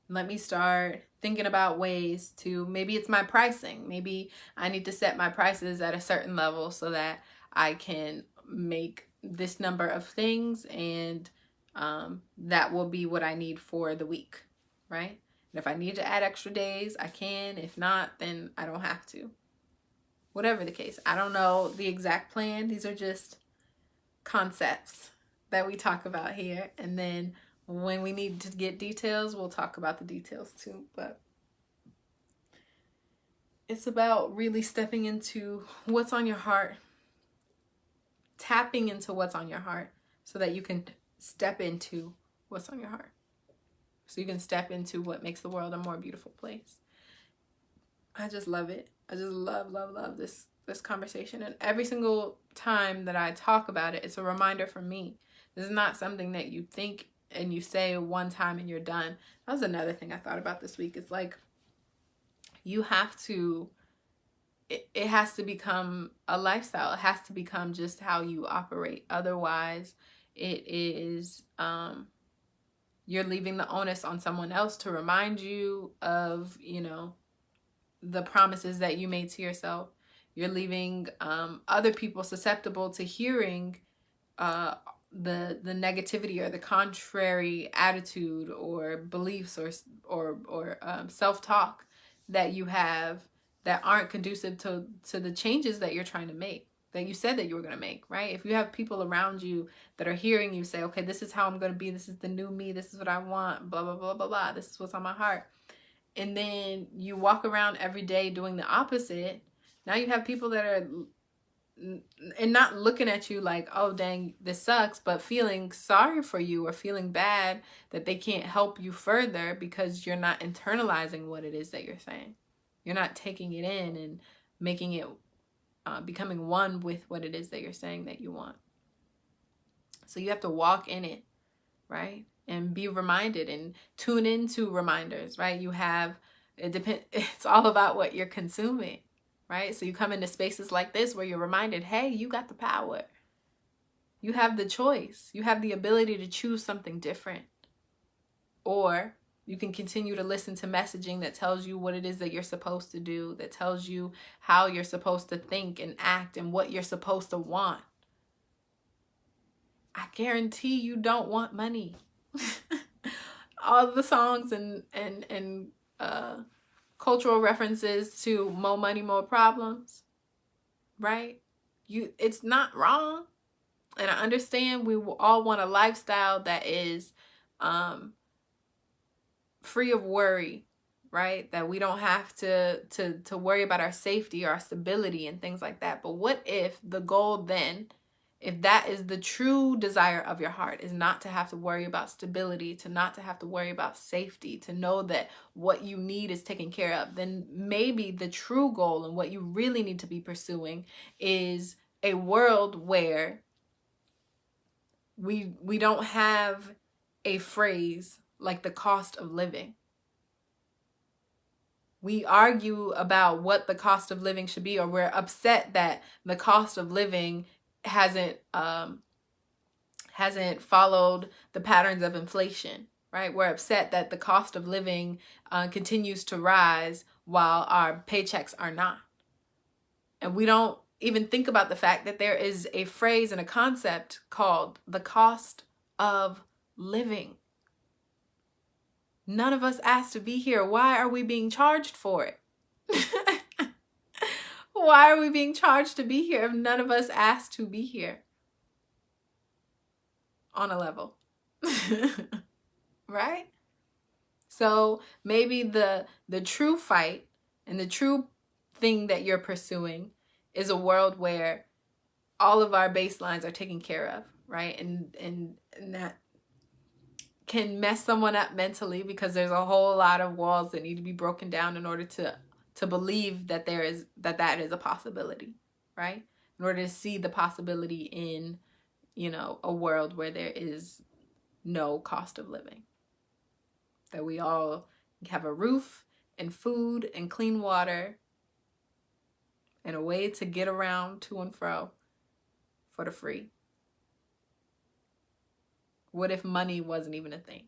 let me start thinking about ways to, maybe it's my pricing. Maybe I need to set my prices at a certain level so that I can make this number of things, and that will be what I need for the week, right? And if I need to add extra days, I can. If not, then I don't have to. Whatever the case. I don't know the exact plan. These are just concepts that we talk about here. And then when we need to get details, we'll talk about the details too. But it's about really stepping into what's on your heart, tapping into what's on your heart so that you can step into what's on your heart. So you can step into what makes the world a more beautiful place. I just love it. I just love this conversation. And every single time that I talk about it, it's a reminder for me. This is not something that you think and you say one time and you're done. That was another thing I thought about this week. It's like you have to, it has to become a lifestyle. It has to become just how you operate. Otherwise, it is, you're leaving the onus on someone else to remind you of, you know, the promises that you made to yourself. You're leaving other people susceptible to hearing the negativity or the contrary attitude or beliefs or self-talk that you have that aren't conducive to the changes that you're trying to make, that you said that you were going to make, right? If you have people around you that are hearing you say, okay, this is how I'm going to be, this is the new me, this is what I want, blah, blah, blah, blah, blah, this is what's on my heart. And then you walk around every day doing the opposite. Now you have people that are, and not looking at you like, oh, dang, this sucks, but feeling sorry for you or feeling bad that they can't help you further because you're not internalizing what it is that you're saying. You're not taking it in and making it, becoming one with what it is that you're saying that you want. So you have to walk in it, right? And be reminded and tune into reminders, right? You have, it's all about what you're consuming, right? So you come into spaces like this where you're reminded, hey, you got the power. You have the choice. You have the ability to choose something different. Or you can continue to listen to messaging that tells you what it is that you're supposed to do, that tells you how you're supposed to think and act and what you're supposed to want. I guarantee you don't want money. All the songs and cultural references to more money, more problems, right? It's not wrong. And I understand we all want a lifestyle that is free of worry, right? That we don't have to worry about our safety or our stability and things like that. But what if the goal then, if that is the true desire of your heart, is not to have to worry about stability, to not to have to worry about safety, to know that what you need is taken care of, then maybe the true goal and what you really need to be pursuing is a world where we don't have a phrase like the cost of living. We argue about what the cost of living should be, or we're upset that the cost of living hasn't followed the patterns of inflation, right? We're upset that the cost of living continues to rise while our paychecks are not. And we don't even think about the fact that there is a phrase and a concept called the cost of living. None of us asked to be here. Why are we being charged for it? Why are we being charged to be here if none of us asked to be here? On a level. Right? So maybe the true fight and the true thing that you're pursuing is a world where all of our baselines are taken care of, right? And that can mess someone up mentally, because there's a whole lot of walls that need to be broken down in order to believe that that is a possibility, right? In order to see the possibility in, a world where there is no cost of living, that we all have a roof and food and clean water and a way to get around to and fro for the free. What if money wasn't even a thing?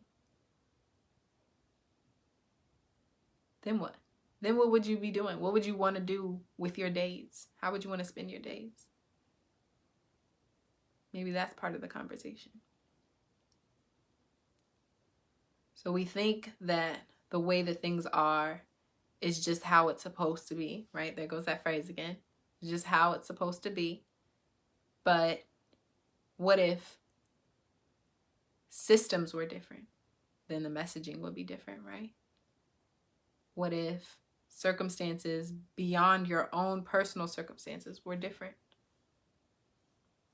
Then what? Then what would you be doing? What would you want to do with your days? How would you want to spend your days? Maybe that's part of the conversation. So we think that the way that things are is just how it's supposed to be, right? There goes that phrase again. It's just how it's supposed to be. But what if systems were different? Then the messaging would be different, right? What if circumstances beyond your own personal circumstances were different?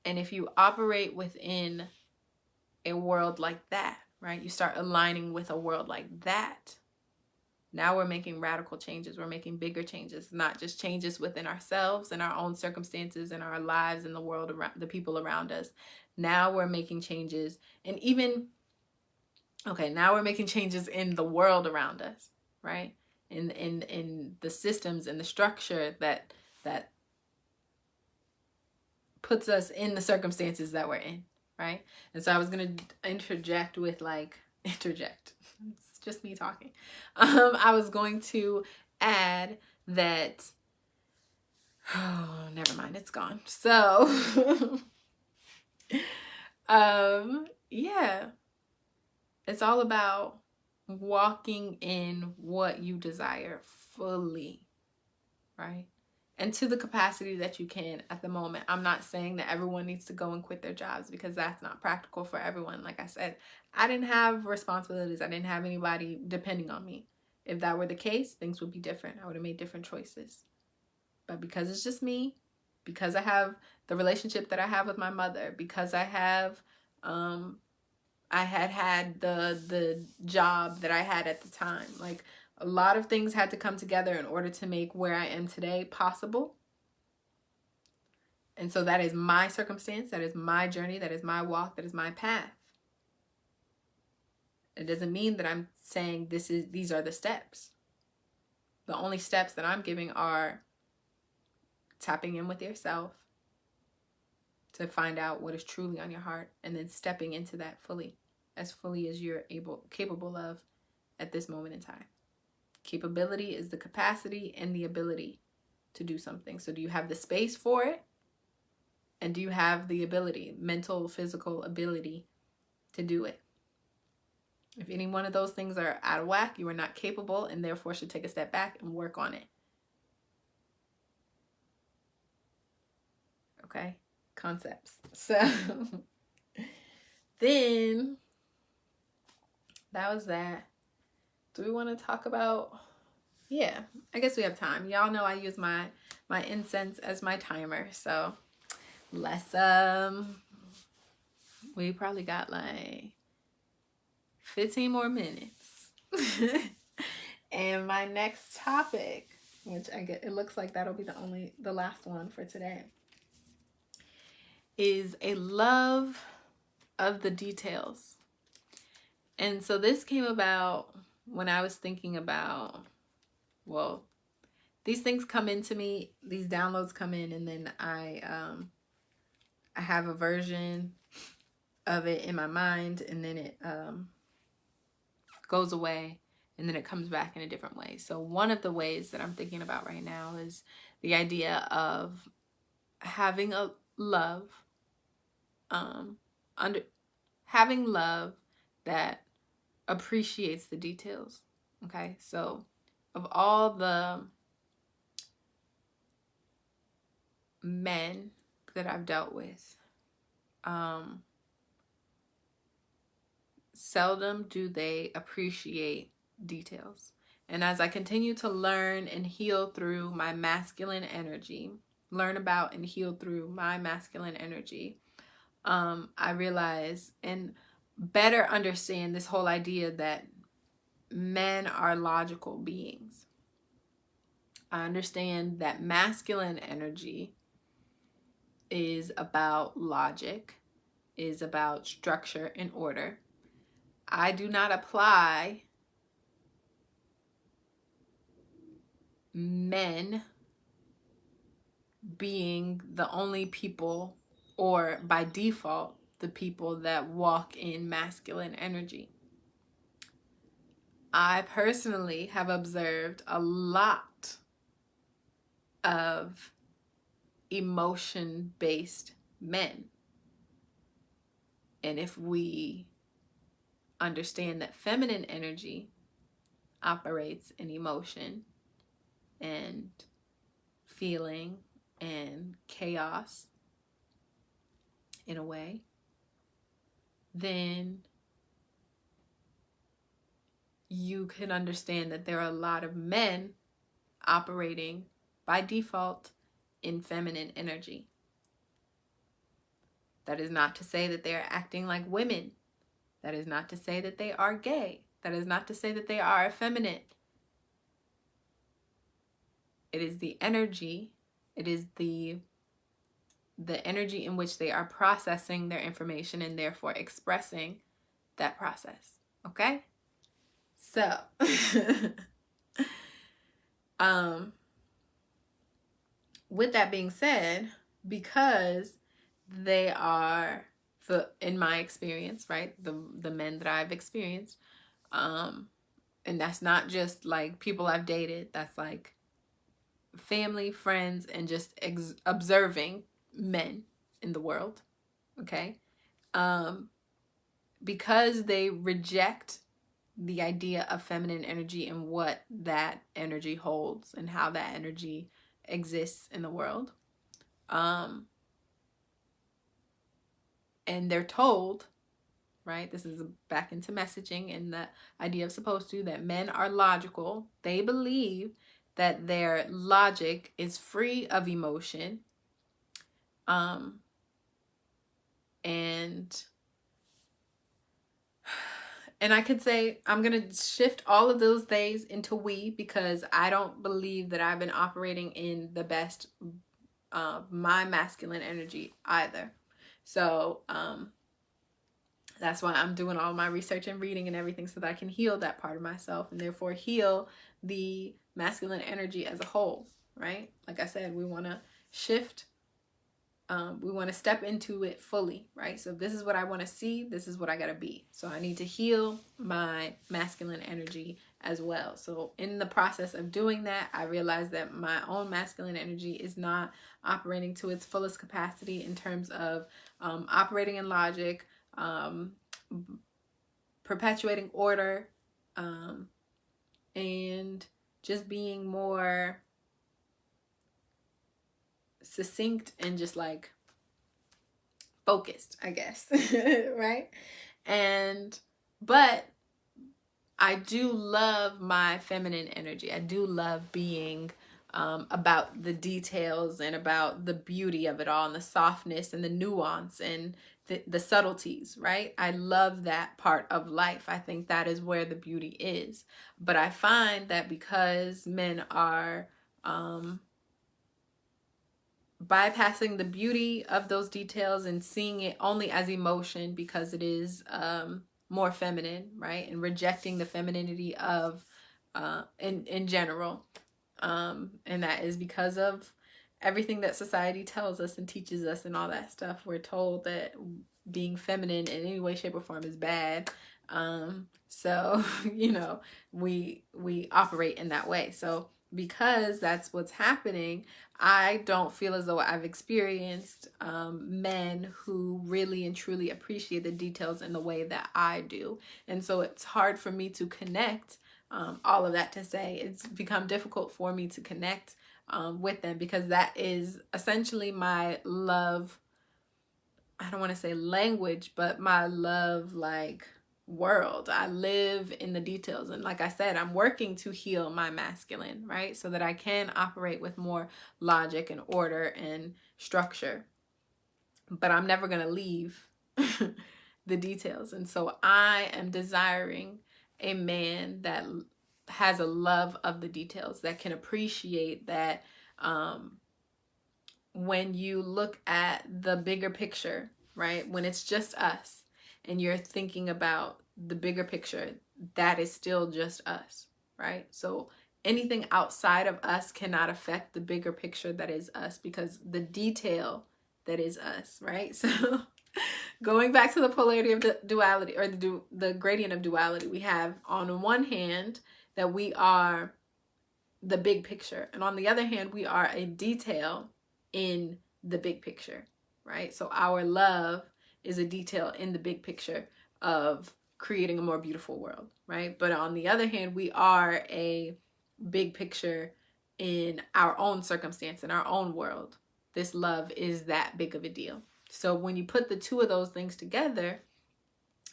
And if you operate within a world like that, right? You start aligning with a world like that. Now we're making radical changes. We're making bigger changes, not just changes within ourselves and our own circumstances and our lives and the world around, the people around us. Now we're making changes, and now we're making changes in the world around us, right? In the systems and the structure that puts us in the circumstances that we're in, right? And so I was going to interject. It's just me talking. I was going to add that, never mind, it's gone. So, yeah, it's all about walking in what you desire fully, right? And to the capacity that you can at the moment. I'm not saying that everyone needs to go and quit their jobs, because that's not practical for everyone. Like I said, I didn't have responsibilities. I didn't have anybody depending on me. If that were the case, things would be different. I would have made different choices. But because it's just me, because I have the relationship that I have with my mother, because I have, I had the job that I had at the time, like, a lot of things had to come together in order to make where I am today possible. And so that is my circumstance, that is my journey, that is my walk, that is my path. It doesn't mean that I'm saying these are the steps. The only steps that I'm giving are tapping in with yourself to find out what is truly on your heart, and then stepping into that fully as you're capable of at this moment in time. Capability is the capacity and the ability to do something. So do you have the space for it? And do you have the ability, mental, physical ability to do it? If any one of those things are out of whack, you are not capable, and therefore should take a step back and work on it. Okay? Concepts. So then that was that. Do we want to talk about, yeah, I guess we have time. Y'all know I use my incense as my timer. So let's, we probably got like 15 more minutes. And my next topic, which it looks like that'll be the last one for today, is a love of the details. And so this came about when I was thinking about, well, these things come into me, these downloads come in, and then I have a version of it in my mind, and then it goes away, and then it comes back in a different way. So one of the ways that I'm thinking about right now is the idea of having a love, having love that appreciates the details. Okay, so of all the men that I've dealt with, seldom do they appreciate details. And as I continue to learn and heal through my masculine energy, learn about and heal through my masculine energy, I realize and better understand this whole idea that men are logical beings. I understand that masculine energy is about logic, is about structure and order. I do not apply men being the only people, or by default, the people that walk in masculine energy. I personally have observed a lot of emotion-based men. And if we understand that feminine energy operates in emotion and feeling and chaos in a way, then you can understand that there are a lot of men operating by default in feminine energy. That is not to say that they are acting like women. That is not to say that they are gay. That is not to say that they are effeminate. It is the energy. It is the energy in which they are processing their information and therefore expressing that process. Okay? So, with that being said, because they are, in my experience, right, the men that I've experienced, and that's not just like people I've dated, that's like family, friends, and just observing men in the world, okay? Because they reject the idea of feminine energy and what that energy holds and how that energy exists in the world. And they're told, right, this is back into messaging and the idea of supposed to, that men are logical. They believe that their logic is free of emotion. And I could say I'm going to shift all of those days into we, because I don't believe that I've been operating in the best my masculine energy either. So that's why I'm doing all my research and reading and everything, so that I can heal that part of myself and therefore heal the masculine energy as a whole, right? Like I said, we want to shift. We want to step into it fully, right? So if this is what I want to see, this is what I got to be. So I need to heal my masculine energy as well. So in the process of doing that, I realized that my own masculine energy is not operating to its fullest capacity in terms of operating in logic, perpetuating order, and just being more succinct and just like focused, I guess. Right? But I do love my feminine energy. I do love being about the details and about the beauty of it all, and the softness and the nuance and the subtleties, right? I love that part of life. I think that is where the beauty is. But I find that because men are bypassing the beauty of those details and seeing it only as emotion, because it is more feminine, right? And rejecting the femininity of in general. And that is because of everything that society tells us and teaches us and all that stuff. We're told that being feminine in any way, shape, or form is bad. So you know, we operate in that way. So because that's what's happening, I don't feel as though I've experienced men who really and truly appreciate the details in the way that I do. And so it's hard for me to connect. All of that to say, it's become difficult for me to connect with them, because that is essentially my love. I don't want to say language, but my love, like, world. I live in the details. And like I said, I'm working to heal my masculine, right? So that I can operate with more logic and order and structure. But I'm never going to leave the details. And so I am desiring a man that has a love of the details, that can appreciate that when you look at the bigger picture, right? When it's just us and you're thinking about the bigger picture, that is still just us, right? So anything outside of us cannot affect the bigger picture that is us, because the detail that is us, right? So going back to the polarity of the duality, or the gradient of duality, we have on one hand that we are the big picture, and on the other hand we are a detail in the big picture, right? So our love is a detail in the big picture of creating a more beautiful world, right? But on the other hand, we are a big picture in our own circumstance, in our own world. This love is that big of a deal. So when you put the two of those things together,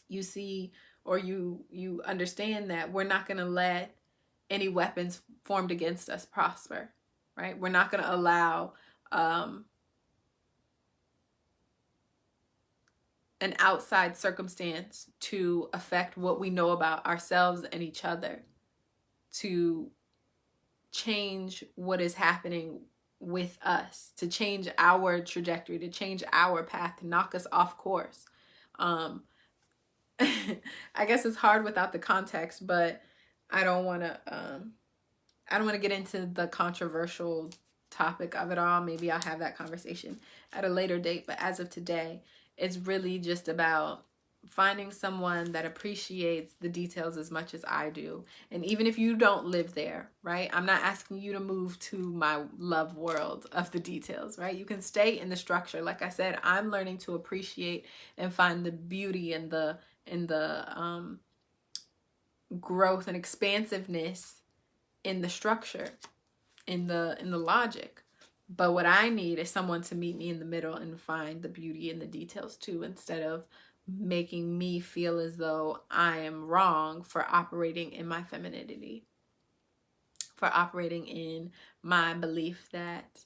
you see, or you understand that we're not going to let any weapons formed against us prosper, right? We're not going to allow an outside circumstance to affect what we know about ourselves and each other, to change what is happening with us, to change our trajectory, to change our path, to knock us off course. I guess it's hard without the context, but I don't want to get into the controversial topic of it all. Maybe I'll have that conversation at a later date, but as of today, it's really just about finding someone that appreciates the details as much as I do. And even if you don't live there, right? I'm not asking you to move to my love world of the details, right? You can stay in the structure. Like I said, I'm learning to appreciate and find the beauty and the growth and expansiveness in the structure, in the logic. But what I need is someone to meet me in the middle and find the beauty in the details too, instead of making me feel as though I am wrong for operating in my femininity, for operating in my belief that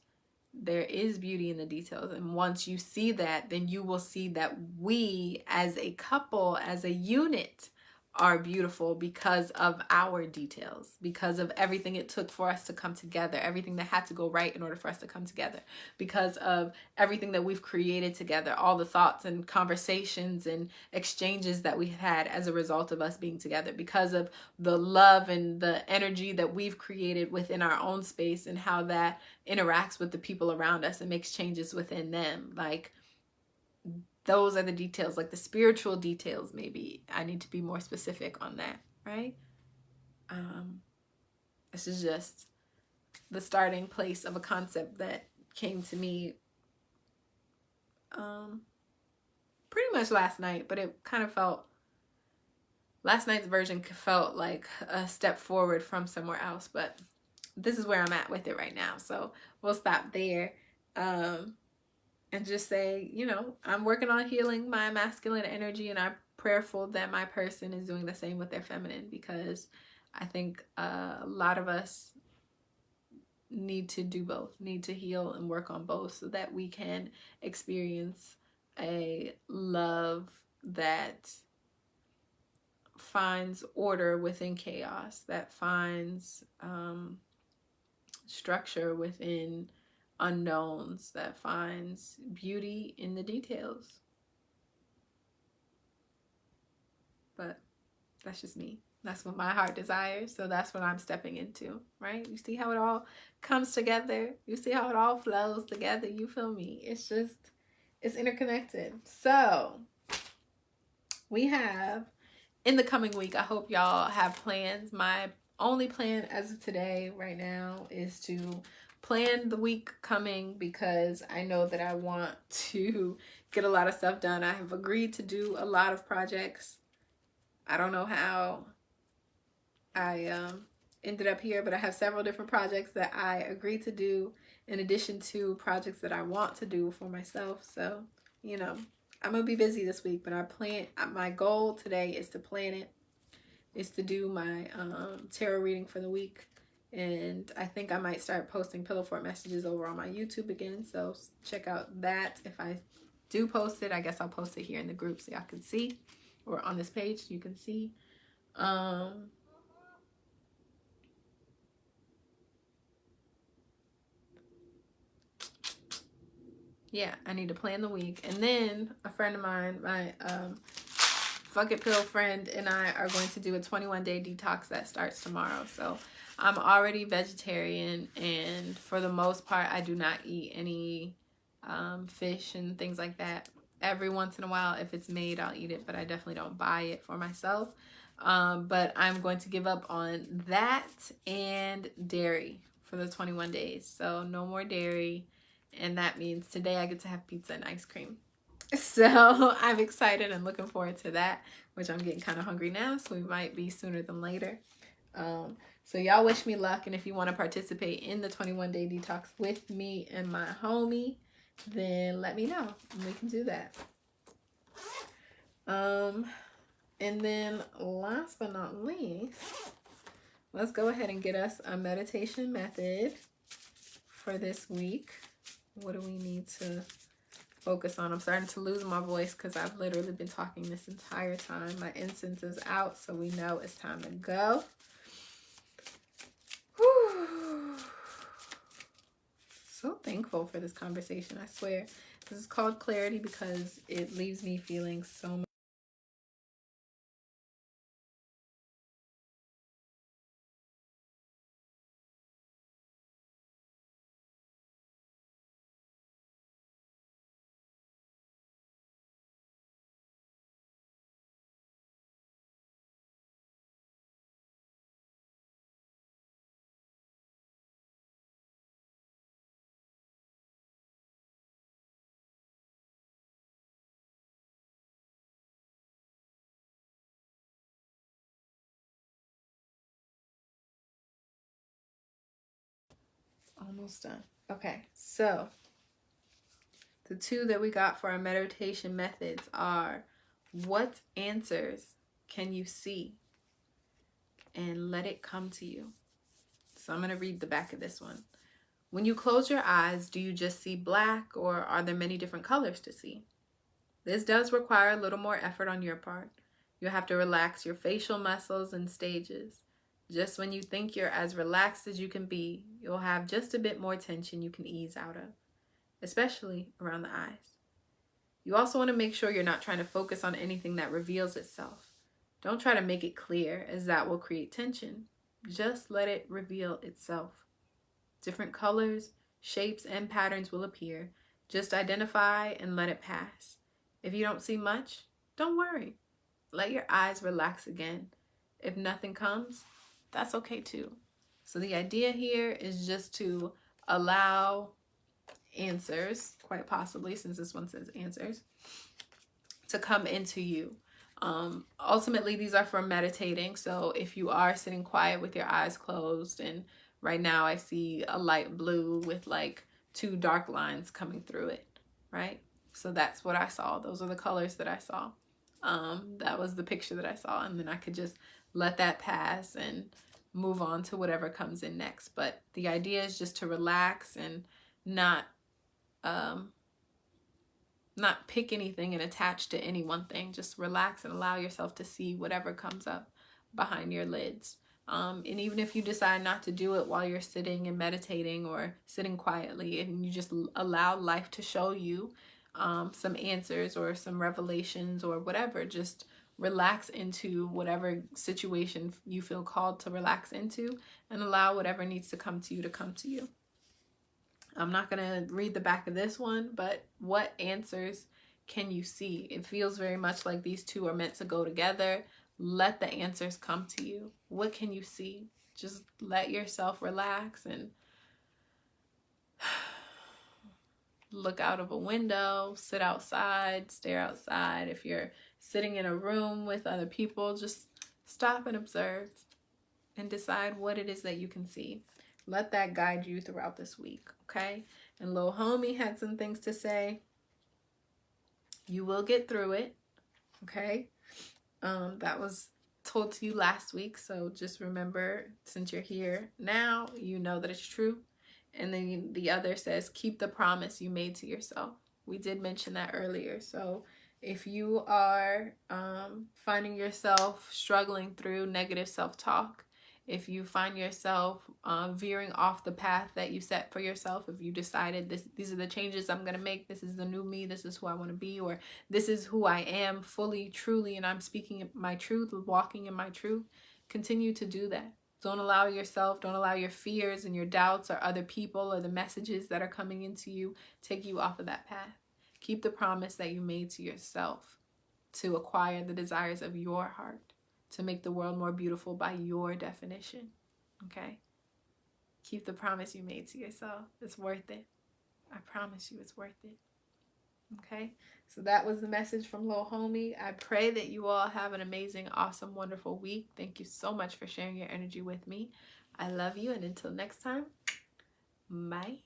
there is beauty in the details. And once you see that, then you will see that we as a couple, as a unit, are beautiful because of our details, because of everything it took for us to come together, everything that had to go right in order for us to come together, because of everything that we've created together, all the thoughts and conversations and exchanges that we've had as a result of us being together, because of the love and the energy that we've created within our own space and how that interacts with the people around us and makes changes within them. Like, those are the details, like the spiritual details. Maybe I need to be more specific on that, right? This is just the starting place of a concept that came to me pretty much last night, but it kind of felt, last night's version felt like a step forward from somewhere else, but this is where I'm at with it right now. So we'll stop there. And just say, you know, I'm working on healing my masculine energy, and I'm prayerful that my person is doing the same with their feminine, because I think a lot of us need to do both, need to heal and work on both, so that we can experience a love that finds order within chaos, that finds structure within unknowns, that finds beauty in the details. But That's just me. That's what my heart desires. So that's what I'm stepping into, right? You see how it all comes together? You see how it all flows together? You feel me? It's interconnected. So we have, in the coming week, I hope y'all have plans. My only plan as of today, right now, is to plan the week coming, because I know that I want to get a lot of stuff done. I have agreed to do a lot of projects. I don't know how I ended up here, but I have several different projects that I agreed to do in addition to projects that I want to do for myself. So, you know, I'm gonna be busy this week, but my goal today is to plan it, is to do my tarot reading for the week. And I think I might start posting pillow fort messages over on my YouTube again, so check out that. If I do post it, I guess I'll post it here in the group so y'all can see, or on this page you can see. Yeah, I need to plan the week. And then a friend of mine, my Fuck It Pill friend, and I are going to do a 21-day detox that starts tomorrow. So I'm already vegetarian, and for the most part, I do not eat any fish and things like that. Every once in a while, if it's made, I'll eat it, but I definitely don't buy it for myself. But I'm going to give up on that and dairy for the 21 days. So no more dairy. And that means today I get to have pizza and ice cream. So I'm excited and looking forward to that, which I'm getting kind of hungry now, so we might be sooner than later. So y'all wish me luck, and if you want to participate in the 21-day detox with me and my homie, then let me know and we can do that. And then last but not least, let's go ahead and get us a meditation method for this week. What do we need to focus on? I'm starting to lose my voice because I've literally been talking this entire time. My incense is out, so we know it's time to go. Whew. So thankful for this conversation, I swear. This is called clarity because it leaves me feeling so much. Almost done. Okay, so the two that we got for our meditation methods are: what answers can you see? And let it come to you. So I'm going to read the back of this one. When you close your eyes, do you just see black, or are there many different colors to see? This does require a little more effort on your part. You'll have to relax your facial muscles and stages. Just when you think you're as relaxed as you can be, you'll have just a bit more tension you can ease out of, especially around the eyes. You also want to make sure you're not trying to focus on anything that reveals itself. Don't try to make it clear, as that will create tension. Just let it reveal itself. Different colors, shapes, and patterns will appear. Just identify and let it pass. If you don't see much, don't worry. Let your eyes relax again. If nothing comes, that's okay too. So the idea here is just to allow answers, quite possibly, since this one says answers, to come into you. Ultimately, these are for meditating. So if you are sitting quiet with your eyes closed, and right now I see a light blue with like two dark lines coming through it, right? So that's what I saw. Those are the colors that I saw. That was the picture that I saw. And then I could just let that pass and move on to whatever comes in next. But the idea is just to relax and not pick anything and attach to any one thing. Just relax and allow yourself to see whatever comes up behind your lids. And even if you decide not to do it while you're sitting and meditating or sitting quietly, and you just allow life to show you some answers or some revelations or whatever, just relax into whatever situation you feel called to relax into, and allow whatever needs to come to you. I'm not going to read the back of this one, but what answers can you see? It feels very much like these two are meant to go together. Let the answers come to you. What can you see? Just let yourself relax and look out of a window, sit outside, stare outside. If you're sitting in a room with other people, just stop and observe and decide what it is that you can see. Let that guide you throughout this week, okay? And Lil Homie had some things to say. You will get through it, okay? That was told to you last week, so just remember, since you're here now, you know that it's true. And then the other says, keep the promise you made to yourself. We did mention that earlier. So if you are finding yourself struggling through negative self-talk, if you find yourself veering off the path that you set for yourself, if you decided these are the changes I'm going to make, this is the new me, this is who I want to be, or this is who I am fully, truly, and I'm speaking my truth, walking in my truth, continue to do that. Don't allow your fears and your doubts or other people or the messages that are coming into you take you off of that path. Keep the promise that you made to yourself to acquire the desires of your heart, to make the world more beautiful by your definition, okay? Keep the promise you made to yourself. It's worth it. I promise you it's worth it, okay? So that was the message from Lil Homie. I pray that you all have an amazing, awesome, wonderful week. Thank you so much for sharing your energy with me. I love you, and until next time, bye.